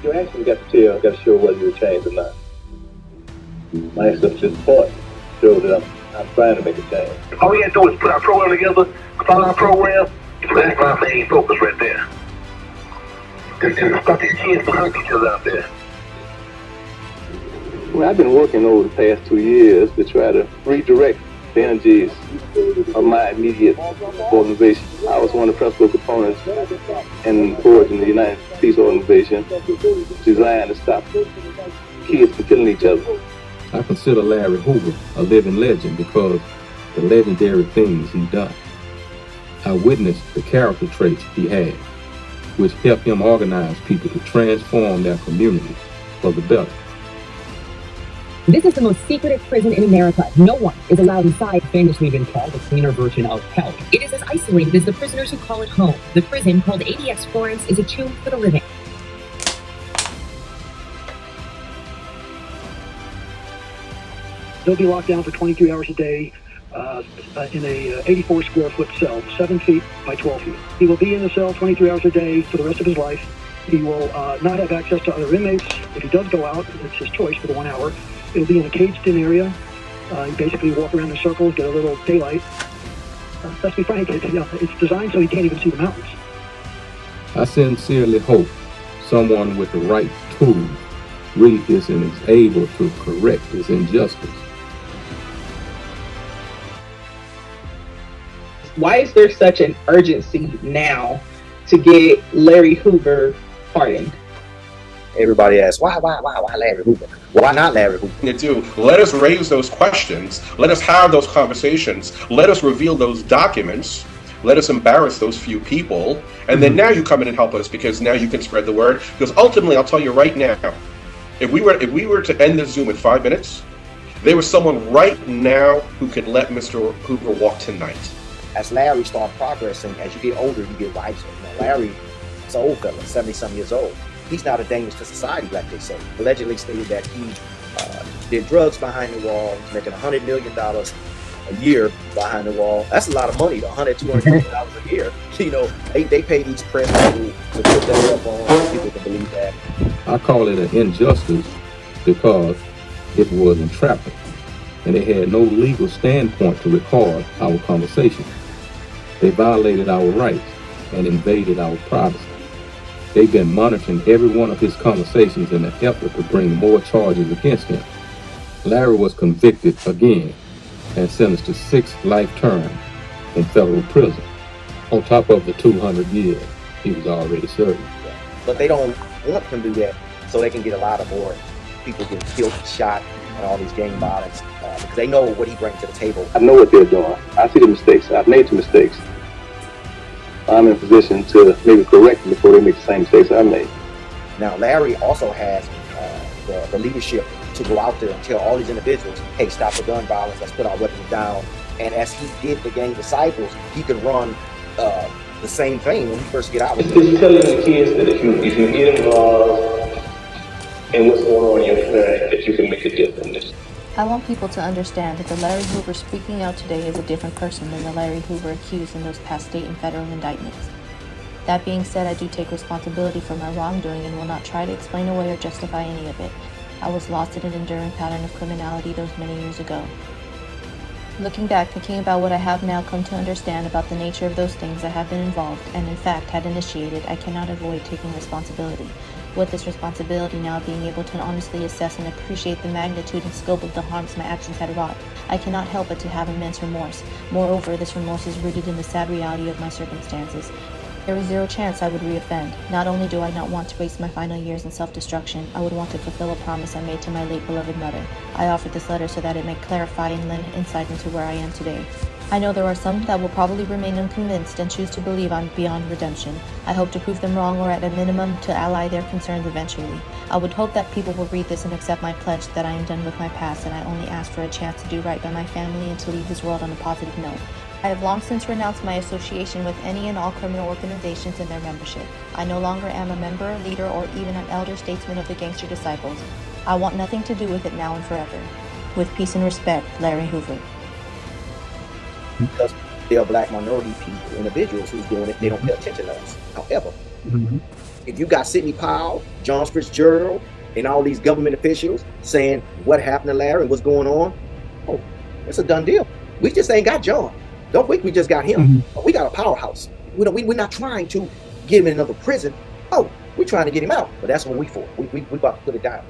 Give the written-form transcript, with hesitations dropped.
You actually got to show whether you're changed or not. My exception part show that I'm trying to make a change. All we had to do is put our program together, follow our program. That's my main focus right there. And stop these kids from hurting each other out there. Well, I've been working over the past 2 years to try to redirect the energies of my immediate organization. I was one of the principal components in forging the United Peace Organization, designed to stop kids from killing each other. I consider Larry Hoover a living legend because the legendary things he done. I witnessed the character traits he had, which helped him organize people to transform their communities for the better. This is the most secretive prison in America. No one is allowed inside. Famously been called a cleaner version of hell. It is as isolated as the prisoners who call it home. The prison, called ADX Florence, is a tomb for the living. They'll be locked down for 23 hours a day in a 84 square foot cell, 7 feet by 12 feet. He will be in the cell 23 hours a day for the rest of his life. He will not have access to other inmates. If he does go out, it's his choice for the 1 hour. It'll be in a caged-in area. You basically walk around in circles, get a little daylight. Let's be frank, it's designed so he can't even see the mountains. I sincerely hope someone with the right tools reads this and is able to correct this injustice. Why is there such an urgency now to get Larry Hoover pardoned? Everybody asks, why Larry Hoover? Why not Larry Hoover? Let us raise those questions. Let us have those conversations. Let us reveal those documents. Let us embarrass those few people. And then now you come in and help us because now you can spread the word. Because ultimately, I'll tell you right now, if we were to end this Zoom in 5 minutes, there was someone right now who could let Mr. Hoover walk tonight. As Larry starts progressing, as you get older, you get wiser. Larry is an old fella, 70-some years old. He's not a danger to society, like they say. Allegedly stated that he did drugs behind the wall, making $100 million a year behind the wall. That's a lot of money, $100, $200 million a year. You know, they pay these press people to put that up on. People can believe that. I call it an injustice because it was entrapment, and they had no legal standpoint to record our conversation. They violated our rights and invaded our privacy. They've been monitoring every one of his conversations in an effort to bring more charges against him. Larry was convicted again and sentenced to 6 life terms in federal prison, on top of the 200 years he was already serving. But they don't want him to do that so they can get a lot of more people getting killed and shot and all these gang violence because they know what he brings to the table. I know what they're doing. I see the mistakes. I've made the mistakes. I'm in a position to maybe correct them before they make the same mistakes I made. Now, Larry also has the leadership to go out there and tell all these individuals, hey, stop the gun violence, let's put our weapons down. And as he did the gang disciples, he could run the same thing when he first get out. He's telling the kids that if you get involved in what's going on in your family, that you can make a difference. I want people to understand that the Larry Hoover speaking out today is a different person than the Larry Hoover accused in those past state and federal indictments. That being said, I do take responsibility for my wrongdoing and will not try to explain away or justify any of it. I was lost in an enduring pattern of criminality those many years ago. Looking back, thinking about what I have now come to understand about the nature of those things I have been involved and in fact had initiated, I cannot avoid taking responsibility. With this responsibility now being able to honestly assess and appreciate the magnitude and scope of the harms my actions had wrought, I cannot help but to have immense remorse. Moreover, this remorse is rooted in the sad reality of my circumstances. There is zero chance I would reoffend. Not only do I not want to waste my final years in self-destruction, I would want to fulfill a promise I made to my late beloved mother. I offered this letter so that it may clarify and lend insight into where I am today. I know there are some that will probably remain unconvinced and choose to believe I'm beyond redemption. I hope to prove them wrong or at a minimum to ally their concerns eventually. I would hope that people will read this and accept my pledge that I am done with my past and I only ask for a chance to do right by my family and to leave this world on a positive note. I have long since renounced my association with any and all criminal organizations and their membership. I no longer am a member, leader, or even an elder statesman of the Gangster Disciples. I want nothing to do with it now and forever. With peace and respect, Larry Hoover. Because they are black minority people, individuals who's doing it, they don't pay attention to us. However, If you got Sidney Powell, John Fitzgerald, and all these government officials saying what happened to Larry and what's going on, oh, it's a done deal. We just ain't got John. Don't think we just got him. We got a powerhouse. We're not trying to get him in another prison. Oh, we're trying to get him out. But that's what we for. We about to put it down.